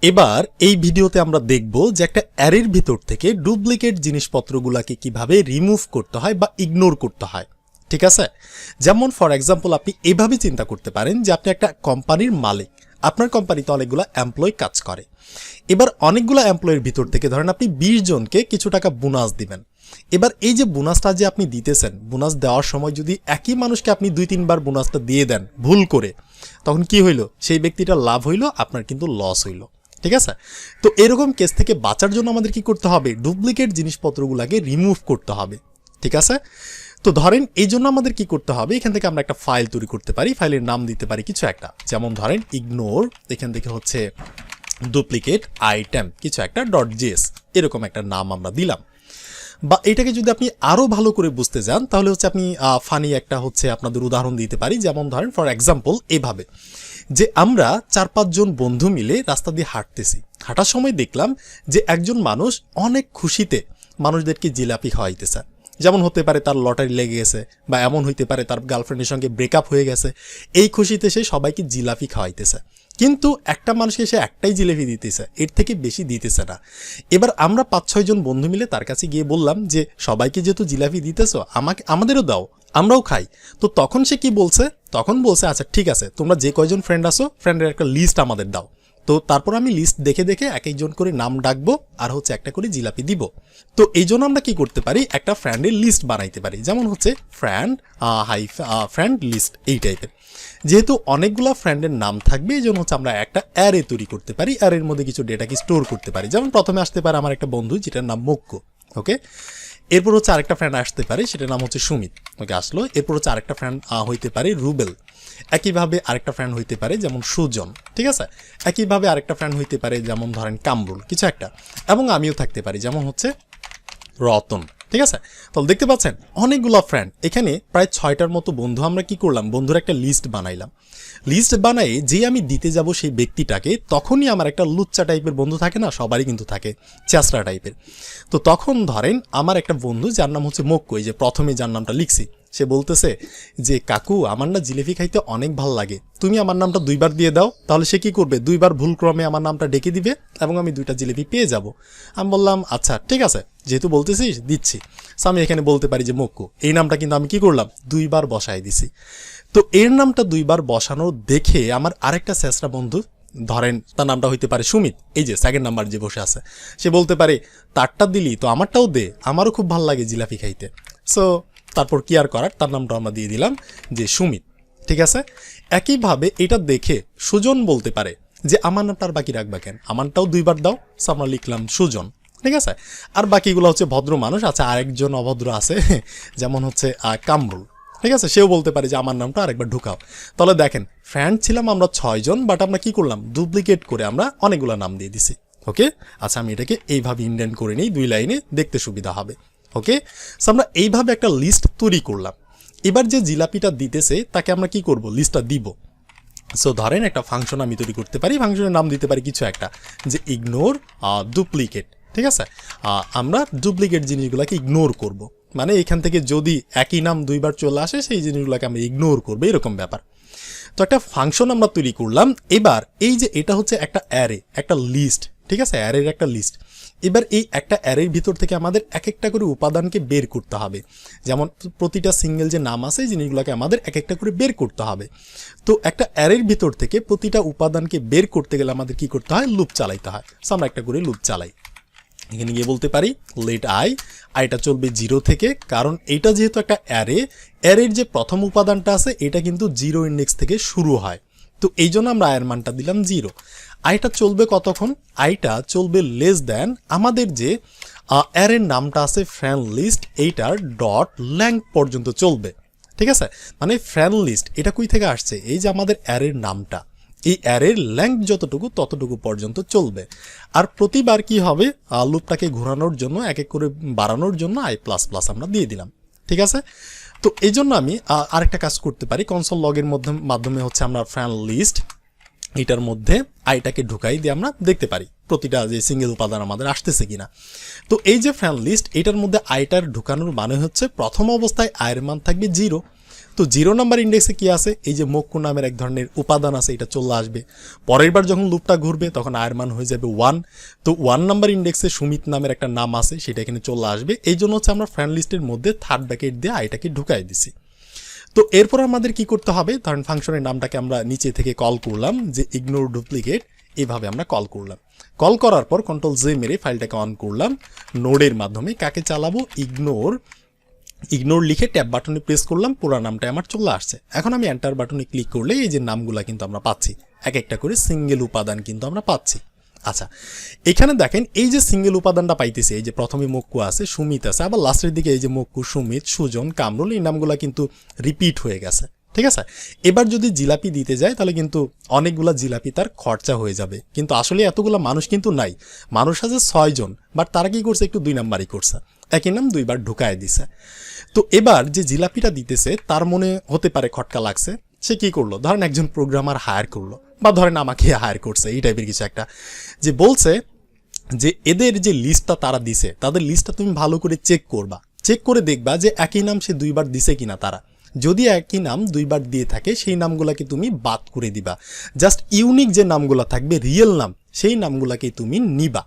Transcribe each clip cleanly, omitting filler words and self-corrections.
এবার এই ভিডিওতে আমরা দেখব যে একটা অ্যারের ভিতর থেকে ডুপ্লিকেট জিনিসপত্রগুলোকে কিভাবে রিমুভ করতে হয় বা ইগনোর করতে হয়। ঠিক আছে, যেমন ফর এক্সাম্পল আপনি এভাবে চিন্তা করতে পারেন যে আপনি একটা কোম্পানির মালিক, আপনার কোম্পানিতে অনেকগুলো এমপ্লয়ি কাজ করে। এবার অনেকগুলো এমপ্লয়ের ভিতর থেকে ধরেন আপনি 20 জনকে কিছু টাকা বোনাস দিবেন। এবার এই যে বোনাসটা যে আপনি দিতেছেন, বোনাস দেওয়ার সময় যদি একই মানুষকে আপনি 2-3 বার বোনাসটা দিয়ে দেন ভুল করে, তখন কি হইল, সেই ব্যক্তিটা লাভ হইল, আপনার কিন্তু লস হইল। ঠিক আছে, তো এরকম কেস থেকে বাঁচার জন্য আমাদের কি করতে হবে, ডুপ্লিকেট জিনিসপত্রগুলোকে রিমুভ করতে হবে। ঠিক আছে, তো ধরেন এই জন্য আমাদের কি করতে হবে, এখান থেকে আমরা একটা ফাইল তৈরি করতে পারি, ফাইলের নাম দিতে পারি কিছু একটা, যেমন ধরেন ইগনোর, এখান থেকে হচ্ছে ডুপ্লিকেট আইটেম কিছু একটা .js, এরকম একটা নাম আমরা দিলাম। বা এটাকে যদি আপনি আরও ভালো করে বুঝতে যান তাহলে হচ্ছে আপনি ফানি একটা হচ্ছে আপনাদের উদাহরণ দিতে পারি, যেমন ধরেন ফর এক্সাম্পল এভাবে যে আমরা 4-5 জন বন্ধু মিলে রাস্তা দিয়ে হাঁটতেছি, হাঁটার সময় দেখলাম যে একজন মানুষ অনেক খুশিতে মানুষদেরকে জিলাপি খাওয়াইতেছে। যেমন হতে পারে তার লটারি লেগে গেছে, বা এমন হইতে পারে তার গার্লফ্রেন্ডের সঙ্গে ব্রেকআপ হয়ে গেছে, এই খুশিতে সে সবাইকে জিলাপি খাওয়াইতেছে। কিন্তু একটা মানুষকে সে একটাই জিলাপি দিতেছে, এর থেকে বেশি দিতেছে না। এবার আমরা 5-6 জন বন্ধু মিলে তার কাছে গিয়ে বললাম যে সবাইকে যেহেতু জিলাপি দিতেছো, আমাদেরও দাও, আমরাও খাই। তো তখন সে কি বলছে, তখন বলছে আচ্ছা ঠিক আছে, তোমরা যে কয়জন ফ্রেন্ড আসো ফ্রেন্ডের একটা লিস্ট আমাদের দাও। তো তারপর আমি লিস্ট দেখে দেখে এক একজন করে নাম ডাকবো আর হচ্ছে একটা করে জিলাপি দিব। তো এই জন্য আমরা কি করতে পারি, একটা ফ্রেন্ডের লিস্ট বানাইতে পারি, যেমন হচ্ছে ফ্রেন্ড লিস্ট এই টাইপের। যেহেতু অনেকগুলো ফ্রেন্ডের নাম থাকবে এই জন্য হচ্ছে আমরা একটা অ্যারে তৈরি করতে পারি, অ্যারের মধ্যে কিছু ডেটাকে স্টোর করতে পারি। যেমন প্রথমে আসতে পারে আমার একটা বন্ধু যেটার নাম মক্কু, ওকে। এরপর হচ্ছে আরেকটা ফ্রেন্ড আসতে পারে, সেটার নাম হচ্ছে সুমিত, ওকে আসলো। এরপর হচ্ছে আরেকটা ফ্রেন্ড হইতে পারে রুবেল, একইভাবে আরেকটা ফ্রেন্ড হইতে পারে যেমন সুজন। ঠিক আছে, একইভাবে আরেকটা ফ্রেন্ড হইতে পারে যেমন ধরেন কামরুল কিছু একটা, এবং আমিও থাকতে পারি যেমন হচ্ছে রতন। ঠিক আছে, তাহলে দেখতে পাচ্ছেন অনেকগুলো ফ্রেন্ড, এখানে প্রায় 6টার মতো বন্ধু। আমরা কি করলাম, বন্ধুর একটা লিস্ট বানাইলাম। লিস্ট বানাই যে আমি দিতে যাব সেই ব্যক্তিটাকে, তখনই আমার একটা লুচ্চা টাইপের বন্ধু থাকে না, সবারই কিন্তু থাকে চ্যাসরা টাইপের। তো তখন ধরেন আমার একটা বন্ধু যার নাম হচ্ছে মক্কু, এই যে প্রথমে যার নামটা লিখছি, সে বলতেছে যে কাকু আমার না জিলিপি খাইতে অনেক ভাল লাগে, তুমি আমার নামটা 2 বার দিয়ে দাও। তাহলে সে কি করবে, 2 বার ভুলক্রমে আমার নামটা ডেকে দিবে এবং আমি 2টা জিলিপি পেয়ে যাব। আমি বললাম আচ্ছা ঠিক আছে, যেহেতু বলতেছিস দিচ্ছি। আমি এখানে বলতে পারি যে মক্কু, এই নামটা কিন্তু আমি কি করলাম, 2 বার বসাই দিছি। তো এর নামটা 2 বার বসানো দেখে আমার আরেকটা শেষরা বন্ধু, ধরেন তার নামটা হইতে পারে সুমিত, এই যে সেকেন্ড নাম্বার যে বসে আছে, সে বলতে পারে তারটা দিলি তো আমারটাও দে, আমারও খুব ভালো লাগে জিলাপি খাইতে। সো তারপর কি আর করার, তার নামটা আমরা দিয়ে দিলাম যে সুমিত। ঠিক আছে, একইভাবে এটা দেখে সুজন বলতে পারে যে আমার নামটা আর বাকি রাখবা কেন, আমারটাও 2 বার দাও। সো আমরা লিখলাম সুজন। ঠিক আছে, আর বাকিগুলো হচ্ছে ভদ্র মানুষ। আচ্ছা আরেকজন অভদ্র আছে যেমন হচ্ছে কামরুল। ঠিক আছে, সেও বলতে পারে যে আমার নামটা আরেকবার ঢুকাও। তাহলে দেখেন ফ্রেন্ড ছিলাম আমরা 6 জন, বাট আমরা কি করলাম, ডুপ্লিকেট করে আমরা অনেকগুলো নাম দিয়ে দিছি। ওকে, আচ্ছা আমি এটাকে এইভাবে ইন্ডেন্ট করে নিই, 2 লাইনে দেখতে সুবিধা হবে। ওকে, সো আমরা এইভাবে একটা লিস্ট তৈরি করলাম। এবার যে জিলাপিটা দিতেছে তাকে আমরা কি করব, লিস্টটা দিব। সো ধরেন একটা ফাংশন আমি তৈরি করতে পারি, ফাংশনের নাম দিতে পারি কিছু একটা, যে ইগনোর ডুপ্লিকেট। ঠিক আছে, আমরা ডুপ্লিকেট জিনিসগুলোকে ইগনোর করব, মানে এখান থেকে যদি একই নাম 2 বার চলে আসে সেই জিনিসগুলোকে আমরা ইগনোর করবো, এরকম ব্যাপার। তো একটা ফাংশন আমরা তৈরি করলাম। এবার এই যে এটা হচ্ছে একটা অ্যারে, একটা লিস্ট। ঠিক আছে, অ্যারের একটা লিস্ট। এবার এই একটা অ্যারের ভিতর থেকে আমাদের এক একটা করে উপাদানকে বের করতে হবে, যেমন প্রতিটা সিঙ্গেল যে নাম আছে এই জিনিসগুলোকে আমাদের এক একটা করে বের করতে হবে। তো একটা অ্যারের ভিতর থেকে প্রতিটা উপাদানকে বের করতে গেলে আমাদের কি করতে হয়, লুপ চালাইতে হয়। সো আমরা একটা করে লুপ চালাই, এখানে গিয়ে বলতে পারি লেট আইটা চলবে 0 থেকে, কারণ এইটা যেহেতু একটা অ্যারের যে প্রথম উপাদানটা আছে এটা কিন্তু 0 ইন্ডেক্স থেকে শুরু হয়। তো এই জন্য আমরা আয়ের মানটা দিলাম 0। আইটা চলবে কতক্ষণ, আইটা চলবে লেস দ্যান আমাদের যে অ্যারের নামটা আছে ফ্রেন্ড লিস্ট, এইটার ডট ল্যাংথ পর্যন্ত চলবে। ঠিক আছে, মানে ফ্রেন্ড লিস্ট এটা কই থেকে আসছে, এই যে আমাদের অ্যারের নামটা, এই অ্যারের লেংথ যতটুকু ততটুকু পর্যন্ত চলবে। আর প্রতিবার কি হবে, লুপটাকে ঘোরানোর জন্য এক এক করে বাড়ানোর জন্য i++ আমরা দিয়ে দিলাম। ঠিক আছে, তো এই জন্য আমি আরেকটা কাজ করতে পারি, কনসোল লগের মাধ্যমে হচ্ছে আমরা ফ্রেন্ড লিস্ট এটার মধ্যে আইটাকে ঢুকাই দিয়ে আমরা দেখতে পারি প্রতিটা যে সিঙ্গেল উপাদান আমাদের আসতেছে কিনা। তো এই যে ফ্রেন্ড লিস্ট এটার মধ্যে আইটার ঢুকানোর মানে হচ্ছে প্রথম অবস্থায় আয়ের মান থাকবে 0। তো 0 নাম্বার ইন্ডেক্সে কি আছে, এই যে মক্কু নামের এক ধরনের উপাদান আছে, এটা চলে আসবে। পরের বার যখন লুপটা ঘুরবে তখন আয়ের মান হয়ে যাবে 1। তো 1 নাম্বার ইন্ডেক্সে সুমিত নামের একটা নাম আছে, সেটা এখানে চলে আসবে। এই জন্য হচ্ছে আমরা ফ্রেন্ড লিস্টের মধ্যে থার্ড ব্র্যাকেট দিয়ে আইটাকে ঢুকাই দিছি। তো এরপর আমাদের কি করতে হবে, ধরেন ফাংশনের নামটাকে আমরা নিচে থেকে কল করলাম যে ইগনোর ডুপ্লিকেট, এইভাবে আমরা কল করলাম। কল করার পর কন্ট্রোল জে মেরে ফাইলটাকে অন করলাম নোডের মাধ্যমে। কাকে চালাবো, ইগনোর লিখে ট্যাব বাটনে প্রেস করলাম, পুরো নামটা আমার চলে আসছে। এখন আমি এন্টার বাটনে ক্লিক করলে এই যে নামগুলা কিন্তু আমরা পাচ্ছি, এক একটা করে সিঙ্গেল উপাদান কিন্তু আমরা পাচ্ছি। আচ্ছা, এখানে দেখেন এই যে সিঙ্গেল উপাদানটা পাইতেছে, এই যে প্রথমে মক্কু আছে, সুমিত আছে, আবার লাস্টের দিকে এই যে মক্কু, সুমিত, সুজন, কামরুল, এই নামগুলা কিন্তু রিপিট হয়ে গেছে। ঠিক আছে, এবার যদি জিলাপি দিতে যায় তাহলে কিন্তু অনেকগুলা জিলাপি তার খরচা হয়ে যাবে, কিন্তু আসলে এতগুলা মানুষ কিন্তু নাই, মানুষ আছে 6 জন, বাট তারা কি করছে, একটু 2 নাম্বারই করছে, একই নাম 2 বার ঢুকায় দিছে। তো এবার যে জিলাপিটা দিতেছে তার মনে হতে পারে খটকা লাগছে, সে কি করলো, ধরেন একজন প্রোগ্রামার হায়ার করলো, বা ধরেন আমাকে হায়ার করছে, এই টাইপের কিছু একটা, যে বলছে যে এদের যে লিস্টটা তারা দিছে, তাদের লিস্টটা তুমি ভালো করে চেক করবা, চেক করে দেখবা যে একই নাম সে 2 বার দিছে কিনা। তারা যদি একই নাম 2 বার দিয়ে থাকে সেই নামগুলাকে তুমি বাদ করে দিবা, জাস্ট ইউনিক যে নামগুলা থাকবে, রিয়েল নাম, সেই নামগুলাকে তুমি নিবা।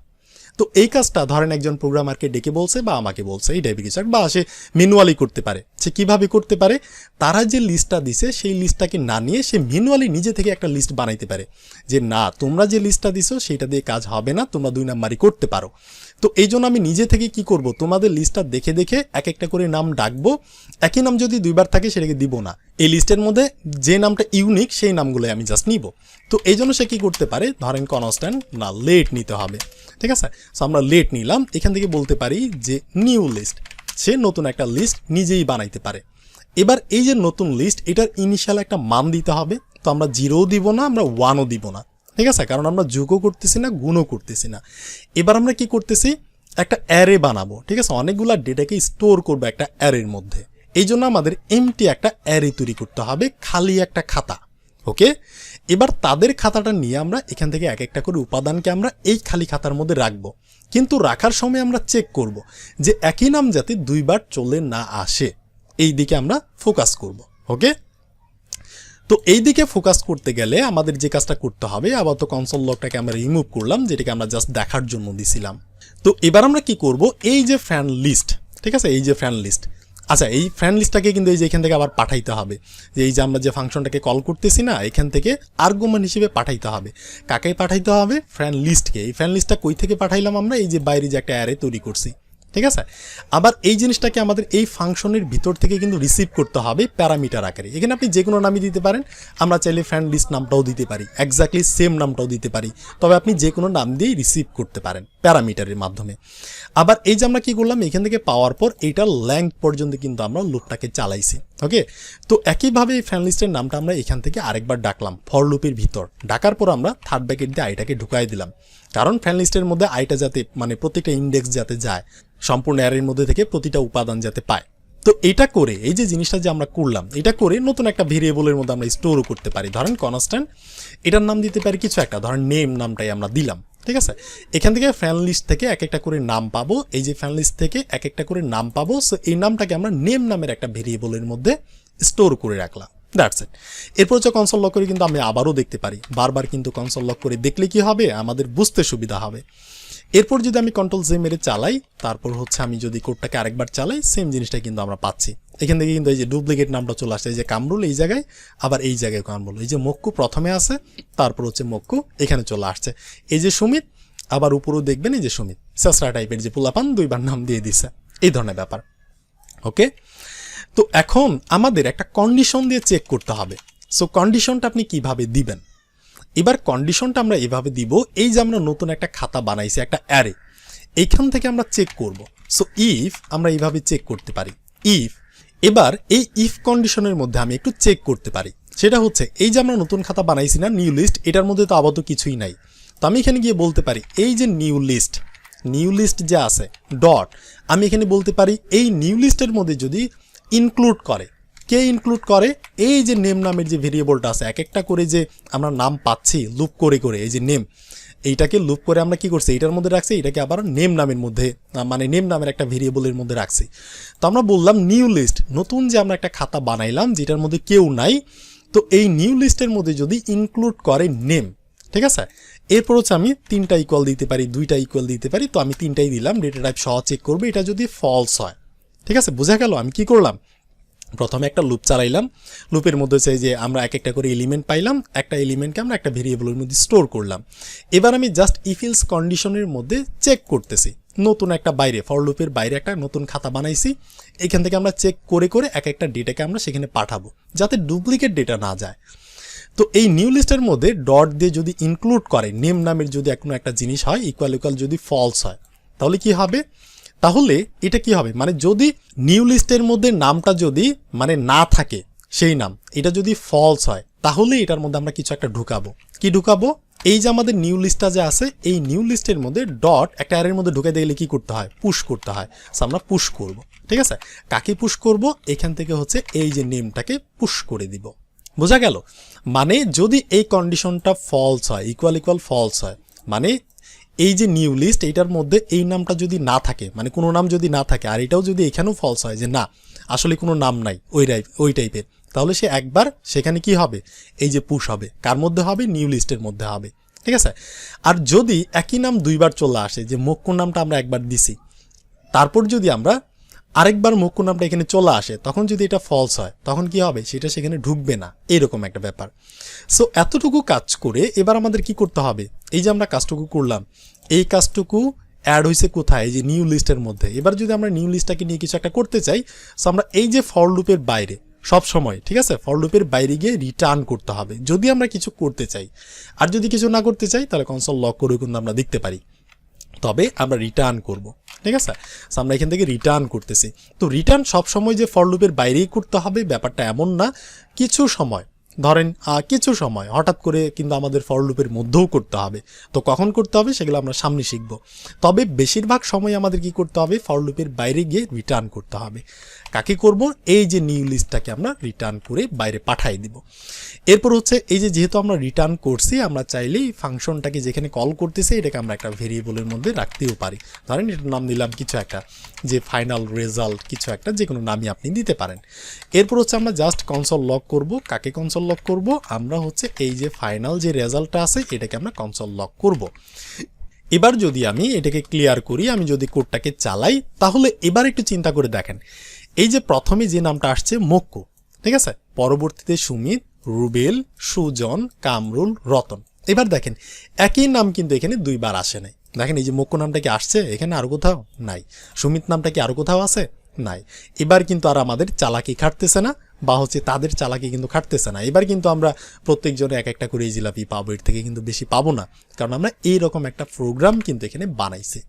তো এই কাজটা ধরেন একজন প্রোগ্রামারকে ডেকে বলছে বা আমাকে বলছে, এই টাইপের কিছু, বা সে ম্যানুয়ালি করতে পারে। সে কিভাবে করতে পারে, তারা যে লিস্টটা দিছে সেই লিস্টটাকে না নিয়ে সে ম্যানুয়ালি নিজে থেকে একটা লিস্ট বানাইতে পারে, যে না তোমরা যে লিস্টটা দিছো সেটা দিয়ে কাজ হবে না, তোমরা 2 নাম্বারই করতে পারো। তো এই জন্য আমি নিজে থেকে কি করব, তোমাদের লিস্টটা দেখে দেখে এক একটা করে নাম ডাকবো, একই নাম যদি 2 বার থাকে সেটাকে দিব না, এই লিস্টের মধ্যে যে নামটা ইউনিক সেই নামগুলোই আমি জাস্ট নিব। তো এই জন্য সে কি করতে পারে, ধরেন কনস্ট্যান্ট না লেট নিতে হবে। ঠিক আছে, সো আমরা লেট নিলাম, এখান থেকে বলতে পারি যে নিউ লিস্ট, সে নতুন একটা লিস্ট নিজেই বানাইতে পারে। এবার এই যে নতুন লিস্ট, এটার ইনিশিয়াল একটা মান দিতে হবে। তো আমরা 0ও দিব না, আমরা 1ও দিব না। ঠিক আছে, কারণ আমরা যোগও করতেছি না, গুণও করতেছি না। এবার আমরা কি করতেছি, একটা অ্যারে বানাবো। ঠিক আছে, অনেকগুলা ডেটাকে স্টোর করবো একটা অ্যারের মধ্যে, এই জন্য আমাদের এমটি একটা অ্যারে তৈরি করতে হবে, খালি একটা খাতা। ওকে, এবার তাদের খাতাটা নিয়ে আমরা এখান থেকে এক একটা করে উপাদানকে আমরা এই খালি খাতার মধ্যে রাখবো, কিন্তু রাখার সময় আমরা চেক করব যে একই নাম যাতে 2 বার চলে না আসে, এই দিকে আমরা ফোকাস করব। ওকে, তো এই দিকে ফোকাস করতে গেলে আমাদের যে কাজটা করতে হবে, আপাতত কনসোল লগটাকে আমরা রিমুভ করলাম, যেটাকে আমরা জাস্ট দেখার জন্য দিছিলাম। তো এবার আমরা কি করব, এই যে ফ্রেন্ড লিস্ট, ঠিক আছে, এই যে ফ্রেন্ড লিস্ট, আচ্ছা এই ফ্রেন্ড লিস্টটাকে কিন্তু এই যে এখান থেকে আবার পাঠাইতে হবে, যে এই যে আমরা যে ফাংশনটাকে কল করতেছি না, এখান থেকে আর্গুমেন্ট হিসেবে পাঠাইতে হবে। কাকে পাঠাইতে হবে, ফ্রেন্ড লিস্টকে। এই ফ্রেন্ড লিস্টটা কই থেকে পাঠাইলাম, আমরা এই যে বাইরে যে একটা অ্যারে তৈরি করছি। ঠিক আছে, আবার এই জিনিসটাকে আমাদের এই ফাংশনের ভিতর থেকে কিন্তু রিসিভ করতে হবে প্যারামিটার আকারে। এখানে আপনি যে কোনো নামই দিতে পারেন, আমরা চাইলে ফ্রেন্ড লিস্ট নামটাও দিতে পারি, এক্স্যাক্টলি সেম নামটাও দিতে পারি, তবে আপনি যে কোনো নাম দিয়েই রিসিভ করতে পারেন প্যারামিটারের মাধ্যমে। আবার এই যে আমরা কি করলাম, এখান থেকে পাওয়ার পর এইটার লেংথ পর্যন্ত কিন্তু আমরা লুপটাকে চালাইছি। ওকে, তো একইভাবে এই ফ্রেন্ড লিস্টের নামটা আমরা এখান থেকে আরেকবার ডাকলাম ফর লুপের ভিতর, ডাকার পর আমরা থার্ড ব্র্যাকেট দিয়ে আইটাকে ঢুকাই দিলাম, কারণ ফ্রেন্ড লিস্টের মধ্যে আইটা যাতে মানে প্রত্যেকটা ইন্ডেক্স যাতে যায়, সম্পূর্ণ অ্যারের মধ্যে থেকে প্রতিটা উপাদান যাতে পায়। তো এটা করে এই যে জিনিসটা যে আমরা করলাম, এটা করে নতুন একটা ভেরিয়েবলের মধ্যে আমরা স্টোরও করতে পারি, ধরেন কনস্ট্যান্ট, এটার নাম দিতে পারি কিছু একটা, ধরেন নেম নামটাই আমরা দিলাম। ঠিক আছে, এখান থেকে ফ্রেন্ড লিস্ট থেকে এক একটা করে নাম পাবো, এই যে ফ্রেন্ড লিস্ট থেকে এক একটা করে নাম পাবো, সো এই নামটাকে আমরা নেম নামের একটা ভেরিয়েবলের মধ্যে স্টোর করে রাখলাম। That's it. এরপর হচ্ছে কনসোল লক করে কিন্তু আমি আবারও দেখতে পারি, বারবার কিন্তু কনসোল লক করে দেখলে কি হবে, আমাদের বুঝতে সুবিধা হবে। এরপর যদি আমি কন্ট্রোল জে মেরে চালাই, তারপর হচ্ছে আমি যদি কোডটাকে আরেকবার চালাই, সেম জিনিসটা কিন্তু আমরা পাচ্ছি। এখান থেকে কিন্তু এই যে ডুপ্লিকেট নামটা চলে আসছে, এই যে কামরুল এই জায়গায়, আবার এই জায়গায় কামরুল, এই যে মক্কু প্রথমে আছে, তারপর হচ্ছে মক্কু এখানে চলে আসছে, এই যে সুমিত, আবার উপরেও দেখবেন এই যে সুমিত, সাসরা টাইপের যে পোলাপান 2 বার নাম দিয়ে দিছে, এই ধরনের ব্যাপার। ওকে, তো এখন আমাদের একটা কন্ডিশন দিয়ে চেক করতে হবে। সো কন্ডিশনটা আপনি কিভাবে দিবেন, এবার কন্ডিশনটা আমরা এভাবে দিব, এই যে আমরা নতুন একটা খাতা বানাইছি, একটা অ্যারে, এইখান থেকে আমরা চেক করব। সো ইফ আমরা এইভাবে চেক করতে পারি, ইফ, এবার এই ইফ কন্ডিশনের মধ্যে আমি একটু চেক করতে পারি, সেটা হচ্ছে এই যে আমরা নতুন খাতা বানাইছি না নিউ লিস্ট, এটার মধ্যে তো আপাতত কিছুই নাই, তো আমি এখানে গিয়ে বলতে পারি এই যে নিউ লিস্ট যে আছে ডট, আমি এখানে বলতে পারি এই নিউ লিস্টের মধ্যে যদি ইনক্লুড করে, কে ইনক্লুড করে, এই যে নেম নামের যে ভেরিয়েবলটা আছে, এক একটা করে যে আমরা নাম পাচ্ছি লুপ করে করে, এই যে নেম, এইটাকে লুপ করে আমরা কি করছি, এটার মধ্যে রাখছি, এটাকে আবার নেম নামের মধ্যে মানে নেম নামের একটা ভেরিয়েবলের মধ্যে রাখছি। তো আমরা বললাম নিউ লিস্ট, নতুন যে আমরা একটা খাতা বানাইলাম যেটার মধ্যে কেউ নাই, তো এই নিউ লিস্টের মধ্যে যদি ইনক্লুড করে নেম, ঠিক আছে। এরপর হচ্ছে আমি 3টা ইকুয়াল দিতে পারি, 2টা ইকুয়াল দিতে পারি, তো আমি 3টাই দিলাম। ডেটা টাইপ সহ চেক করবো, এটা যদি ফলস হয়, ঠিক আছে, বোঝা গেল আমি কি করলাম। প্রথমে একটা লুপ চালাইলাম, লুপের মধ্যে হচ্ছে যে আমরা এক একটা করে এলিমেন্ট পাইলাম, একটা এলিমেন্টকে আমরা একটা ভেরিয়েবলের মধ্যে স্টোর করলাম। এবার আমি জাস্ট ইফ এলস কন্ডিশনের মধ্যে চেক করতেছি, নতুন একটা বাইরে ফর লুপের বাইরে একটা নতুন খাতা বানাইছি, এখান থেকে আমরা চেক করে করে এক একটা ডেটাকে আমরা সেখানে পাঠাবো যাতে ডুপ্লিকেট ডেটা না যায়। তো এই নিউ লিস্টের মধ্যে ডট দিয়ে যদি ইনক্লুড করে নেম নামের যদি কোনো একটা জিনিস হয়, ইকুয়াল ইকুয়াল যদি ফলস হয়, তাহলে কি হবে, তাহলে এটা কি হবে, মানে যদি নিউ লিস্টের মধ্যে নামটা যদি মানে না থাকে সেই নাম, এটা যদি ফলস হয় তাহলে এটার মধ্যে আমরা কিছু একটা ঢুকাবো। কি ঢুকাবো, এই যে আমাদের নিউ লিস্টটা যে আছে, এই নিউ লিস্টের মধ্যে ডট একটা অ্যারের মধ্যে ঢুকে দিলে কি করতে হয়, পুশ করতে হয়। সো আমরা পুশ করব, ঠিক আছে। কাকে পুশ করব, এখান থেকে হচ্ছে এই যে নেমটাকে পুশ করে দিব। বোঝা গেল, মানে যদি এই কন্ডিশনটা ফলস হয়, ইকুয়াল ইকুয়াল ফলস হয়, মানে এই যে নিউ লিস্ট এইটার মধ্যে এই নামটা যদি না থাকে, মানে কোনো নাম যদি না থাকে, আর এটাও যদি এখানেও ফলস হয় যে না আসলে কোনো নাম নাই ওই টাইপের, তাহলে সে একবার সেখানে কি হবে, এই যে পুশ হবে, কার মধ্যে হবে, নিউ লিস্টের মধ্যে হবে, ঠিক আছে। আর যদি একই নাম দুইবার চলে আসে, যে মক্কু নামটা আমরা একবার দিছি, তারপর যদি আমরা আরেকবার মক্কু নামটা এখানে চলে আসে, তখন যদি এটা ফলস হয় তখন কি হবে, সেটা সেখানে ঢুকবে না, এরকম একটা ব্যাপার। সো এতটুকু কাজ করে এবার আমাদের কি করতে হবে, এই যে আমরা কাজটুকু করলাম, এই কাজটুকু অ্যাড হয়েছে কোথায়, এই যে নিউ লিস্টের মধ্যে। এবার যদি আমরা নিউ লিস্টটাকে নিয়ে কিছু একটা করতে চাই, সো আমরা এই যে ফর লুপের বাইরে সব সময়, ঠিক আছে, ফর লুপের বাইরে গিয়ে রিটার্ন করতে হবে যদি আমরা কিছু করতে চাই। আর যদি কিছু না করতে চাই তাহলে কনসোল লক করে কিন্তু আমরা দেখতে পারি, তবে আমরা রিটার্ন করব, ঠিক আছে। সো আমরা এখান থেকে রিটার্ন করতেছি। তো রিটার্ন সবসময় যে ফর লুপের বাইরেই করতে হবে ব্যাপারটা এমন না, কিছু সময় ধরেন কিছু সময় হঠাৎ করে কিন্তু আমাদের ফর লুপের মধ্যেও করতে হবে। তো কখন করতে হবে সেগুলো আমরা সামনে শিখব, তবে বেশিরভাগ সময় আমাদের কি করতে হবে, ফর লুপের বাইরে গিয়ে রিটার্ন করতে হবে। কাকে করব, এই যে নিউ লিস্টটাকে আমরা রিটার্ন করে বাইরে পাঠিয়ে দিব। এরপর হচ্ছে এই যে যেহেতু আমরা রিটার্ন করছি, আমরা চাইলেই ফাংশনটাকে যেখানে কল করতেছি এটাকে আমরা একটা ভেরিয়েবলের মধ্যে রাখতেও পারি। ধরেন এটার নাম দিলাম কিছু একটা, যে ফাইনাল রেজাল্ট কিছু একটা, যে কোনো নামই আপনি দিতে পারেন। এরপর হচ্ছে আমরা জাস্ট কনসোল লক করব। কাকে কনসোল লক করব, আমরা হচ্ছে এই যে ফাইনাল যে রেজাল্টটা আছে এটাকে আমরা কনসোল লক করব। এবার যদি আমি এটাকে ক্লিয়ার করি, আমি যদি কোডটাকে চালাই, তাহলে এবার একটু চিন্তা করে দেখেন, এই যে প্রথমে যে নামটা আসছে মক্কু, ঠিক আছে, পরবর্তীতে সুমিত, রুবেল, সুজন, কামরুল, রতন। এবার দেখেন একই নাম কিন্তু এখানে দুইবার আসে নাই। দেখেন এই যে মক্কু নামটা কি আসছে এখানে, আরো কোথাও নাই। সুমিত নামটা কি আরো কোথাও আছে, নাই। এবার কিন্তু আর আমাদের চালাকি খাটতেছে না, বা হচ্ছে তাদের চালাকি কিন্তু খাটতেছে না। এবার কিন্তু আমরা প্রত্যেকজনে এক একটা করে এই জিলাপি পাবো, এর থেকে কিন্তু বেশি পাবো না, কারণ আমরা এইরকম একটা প্রোগ্রাম কিন্তু এখানে বানাইছি।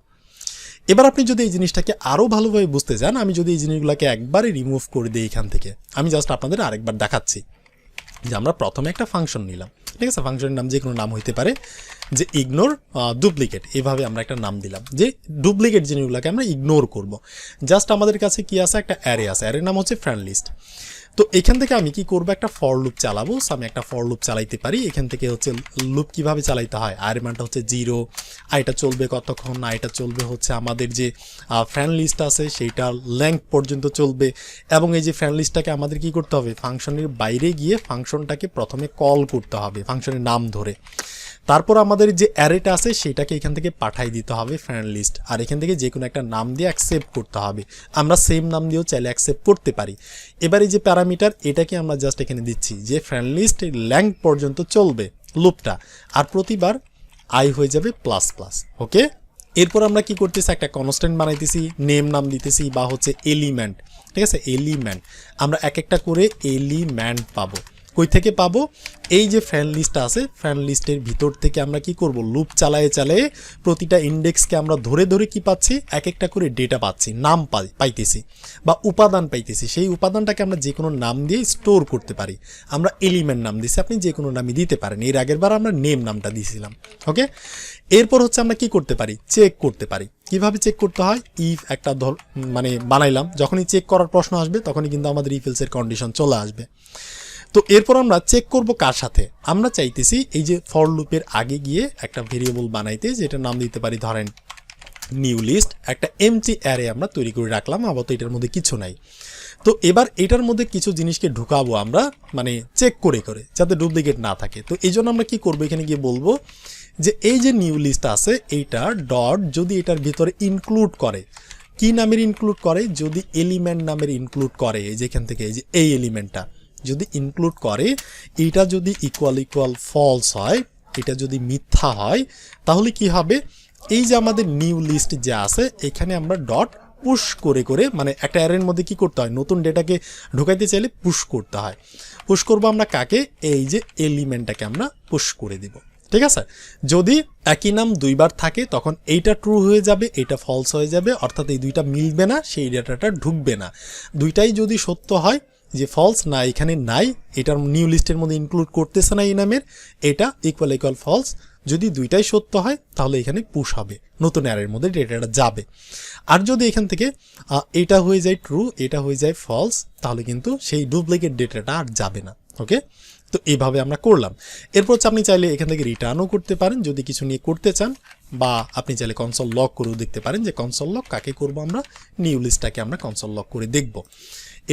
এবার আপনি যদি এই জিনিসটাকে আরও ভালোভাবে বুঝতে চান, আমি যদি এই জিনিসগুলোকে একবারে রিমুভ করে দিই এখান থেকে, আমি জাস্ট আপনাদের আরেকবার দেখাচ্ছি যে আমরা প্রথমে একটা ফাংশন নিলাম, ঠিক আছে, ফাংশনের নাম যে কোনো নাম হইতে পারে, যে ইগনোর ডুপ্লিকেট, এভাবে আমরা একটা নাম দিলাম যে ডুপ্লিকেট জিনিসগুলোকে আমরা ইগনোর করব। জাস্ট আমাদের কাছে কি আছে, একটা অ্যারে আছে, অ্যারের নাম হচ্ছে ফ্রেন্ড লিস্ট। তো এখান থেকে আমি কি করব, একটা ফর লুপ চালাবো। সো আমি একটা ফর লুপ চালাইতে পারি। এখান থেকে হচ্ছে লুপ কিভাবে চালাইতে হয়, আর মানটা হচ্ছে 0, আর এটা চলবে কতক্ষণ, আর এটা চলবে হচ্ছে আমাদের যে ফ্রেন্ড লিস্ট আছে সেইটা লেংথ পর্যন্ত চলবে। এবং এই যে ফ্রেন্ড লিস্টটাকে আমাদের কি করতে হবে, ফাংশনের বাইরে গিয়ে ফাংশনটাকে প্রথমে কল করতে হবে ফাংশনের নাম ধরে, তারপর আমাদের যে অ্যারেটা আছে সেটাকে এখান থেকে পাঠাই দিতে হবে ফ্রেন্ড লিস্ট, আর এখান থেকে যে কোনো একটা নাম দিয়ে অ্যাকসেপ্ট করতে হবে। আমরা সেম নাম দিয়েও চাইলে অ্যাকসেপ্ট করতে পারি। এবার এই যে প্যারামিটার, এটাকে আমরা জাস্ট এখানে দিচ্ছি যে ফ্রেন্ড লিস্ট লেংথ পর্যন্ত চলবে লুপটা, আর প্রতিবার আই হয়ে যাবে প্লাস প্লাস। ওকে, এরপর আমরা কি করতেছি, একটা কনস্ট্যান্ট বানাইতেছি, নেম নাম দিতেছি, বা হচ্ছে এলিমেন্ট, ঠিক আছে, এলিমেন্ট। আমরা এক একটা করে এলিমেন্ট পাবো। কই থেকে পাবো, এই যে ফ্রেন্ড লিস্ট আছে, ফ্রেন্ড লিস্টের ভিতর থেকে আমরা কি করব, লুপ চালায়ে চালায়ে প্রতিটা ইন্ডেক্সকে আমরা ধরে ধরে কি পাচ্ছি, এক একটা করে ডেটা পাচ্ছি, নাম পাইতেছি বা উপাদান পাইতেছি। সেই উপাদানটাকে আমরা যে কোনো নাম দিয়ে স্টোর করতে পারি। আমরা এলিমেন্ট নাম দিছি, আপনি যে কোনো নামই দিতে পারেন। এর আগের বার আমরা নেম নামটা দিয়েছিলাম। ওকে, এরপর হচ্ছে আমরা কি করতে পারি, চেক করতে পারি। কিভাবে চেক করতে হয়, ইফ একটা মানে বানাইলাম, যখনই চেক করার প্রশ্ন আসবে তখনই কিন্তু আমাদের ইফ এলস এর কন্ডিশন চলে আসবে। তো এরপর আমরা চেক করব কার সাথে, আমরা চাইতেছি এই যে ফর লুপের আগে গিয়ে একটা ভেরিয়েবল বানাইতে, যেটা নাম দিতে পারি ধরেন নিউ লিস্ট, একটা এমটি অ্যারে আমরা তৈরি করে রাখলাম, আবার তো এটার মধ্যে কিছু নাই। তো এবার এটার মধ্যে কিছু জিনিসকে ঢুকাবো আমরা, মানে চেক করে করে, যাতে ডুপ্লিকেট না থাকে। তো এই জন্য আমরা কি করবো, এখানে গিয়ে বলবো যে এই যে নিউ লিস্ট আছে এইটা ডট যদি এটার ভিতরে ইনক্লুড করে, কি নামের ইনক্লুড করে, যদি এলিমেন্ট নামের ইনক্লুড করে, এই যে এখান থেকে এই যে এই এলিমেন্টটা যদি ইনক্লুড করে, এটা যদি ইকুয়াল ফলস হয়, এটা যদি মিথ্যা হয়, তাহলে কি হবে, এই যে আমাদের নিউ লিস্ট যে আছে এখানে আমরা ডট পুশ করে করে, মানে একটা অ্যারের মধ্যে কি করতে হয়, নতুন ডেটাকে ঢুকাইতে চাইলে পুশ করতে হয়। পুশ করবো আমরা কাকে, এই যে এলিমেন্টটাকে আমরা পুশ করে দিব। ঠিক আছে, যদি একই নাম দুইবার থাকে তখন এইটা ট্রু হয়ে যাবে, এইটা ফলস হয়ে যাবে, অর্থাৎ এই দুইটা মিলবে না, সেই ডেটাটা ঢুকবে না। দুইটাই যদি সত্য হয়, যে ফলস না এখানে নাই, এটার নিউ লিস্টের মধ্যে ইনক্লুড করতেছে না এই নামের, এটা ইকুয়াল ফলস, যদি দুইটাই সত্য হয় তাহলে এখানে পুশ হবে, নতুন অ্যারের মধ্যে ডেটাটা যাবে। আর যদি এখান থেকে এটা হয়ে যায় ট্রু, এটা হয়ে যায় ফলস, তাহলে কিন্তু সেই ডুপ্লিকেট ডেটাটা আর যাবে না। ওকে, তো এইভাবে আমরা করলাম। এরপর হচ্ছে আপনি চাইলে এখান থেকে রিটার্নও করতে পারেন যদি কিছু নিয়ে করতে চান, বা আপনি চাইলে কনসোল লক করেও দেখতে পারেন যে কনসোল লক কাকে করব, আমরা নিউ লিস্টটাকে আমরা কনসোল লক করে দেখব।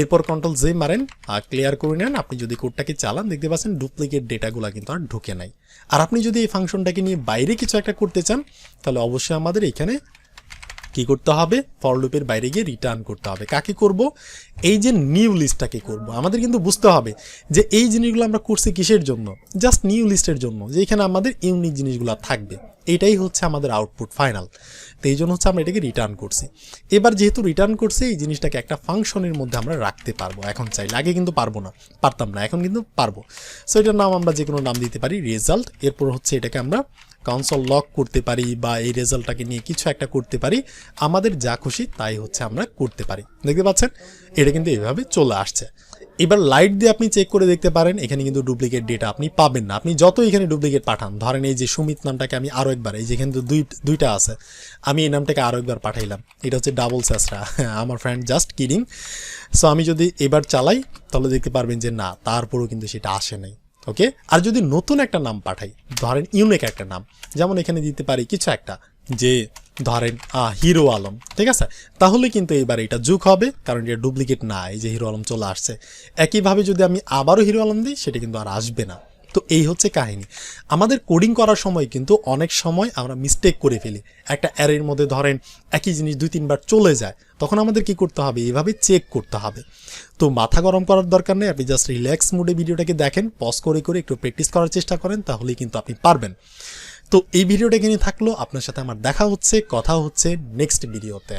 এরপর কন্ট্রোল জে মারেন আর ক্লিয়ার করে নেন, আপনি যদি কোডটাকে চালান দেখতে পাচ্ছেন ডুপ্লিকেট ডেটাগুলো কিন্তু আর ঢুকে নাই। আর আপনি যদি এই ফাংশনটাকে নিয়ে বাইরে কিছু একটা করতে চান, তাহলে অবশ্যই আমাদের এখানে কি করতে হবে, ফর লুপের বাইরে গিয়ে রিটার্ন করতে হবে। কাকে করব, এই যে নিউ লিস্টটাকে করব। আমাদের কিন্তু বুঝতে হবে যে এই জিনিসগুলো আমরা করছি কিসের জন্য, জাস্ট নিউ লিস্টের জন্য, যে এখানে আমাদের ইউনিক জিনিসগুলো থাকবে, এটাই হচ্ছে আমাদের আউটপুট ফাইনাল। তো এই জন্য হচ্ছে আমরা এটাকে রিটার্ন করছি। এবার যেহেতু রিটার্ন করছি, এই জিনিসটাকে একটা ফাংশনের মধ্যে আমরা রাখতে পারবো এখন চাইলে, আগে কিন্তু পারবো না, পারতাম না, এখন কিন্তু পারবো। সো এটার নাম আমরা যে কোনো নাম দিতে পারি রেজাল্ট। এরপর হচ্ছে এটাকে আমরা কনসোল লক করতে পারি, বা এই রেজাল্টটাকে নিয়ে কিছু একটা করতে পারি, আমাদের যা খুশি তাই হচ্ছে আমরা করতে পারি। দেখতে পাচ্ছেন এটা কিন্তু এইভাবে চলে আসছে। এবার লাইট দিয়ে আপনি চেক করে দেখতে পারেন, এখানে কিন্তু ডুপ্লিকেট ডেটা আপনি পাবেন না। আপনি যত এখানে ডুপ্লিকেট পাঠান, ধরেন এই যে সুমিত নামটাকে আমি আরও একবার, এই যে এখানে তো দুইটা আছে, আমি এই নামটাকে আরও একবার পাঠাইলাম, এটা হচ্ছে ডাবল স্যাসরা, আমার ফ্রেন্ড জাস্ট কিডিং। সো আমি যদি এবার চালাই তাহলে দেখতে পারবেন যে না, তারপরেও কিন্তু সেটা আসে নাই। ওকে, আর যদি নতুন একটা নাম পাঠাই, ধরেন ইউনিক একটা নাম, যেমন এখানে দিতে পারি কিছু একটা, যে ধরেন হিরো আলম, ঠিক আছে, তাহলে কিন্তু এবার এটা যোগ হবে, কারণ এটা ডুপ্লিকেট না, এই যে হিরো আলম চলে আসছে। একইভাবে যদি আমি আবারও হিরো আলম দিই, সেটা কিন্তু আর আসবে না। তো এই হচ্ছে কাহিনী। আমাদের কোডিং করার সময় কিন্তু অনেক সময় আমরা মিস্টেক করে ফেলি, একটা অ্যারের মধ্যে ধরেন একই জিনিস 2-3বার চলে যায়, তখন আমাদের কি করতে হবে, এইভাবে চেক করতে হবে। তো মাথা গরম করার দরকার নেই, আপনি জাস্ট রিল্যাক্স মুডে ভিডিওটাকে দেখেন, পজ করে করে একটু প্র্যাকটিস করার চেষ্টা করেন, তাহলেই কিন্তু আপনি পারবেন। তো এই ভিডিওটা এখানে থাকলো, আপনার সাথে আমার দেখা হচ্ছে, কথা হচ্ছে নেক্সট ভিডিওতে।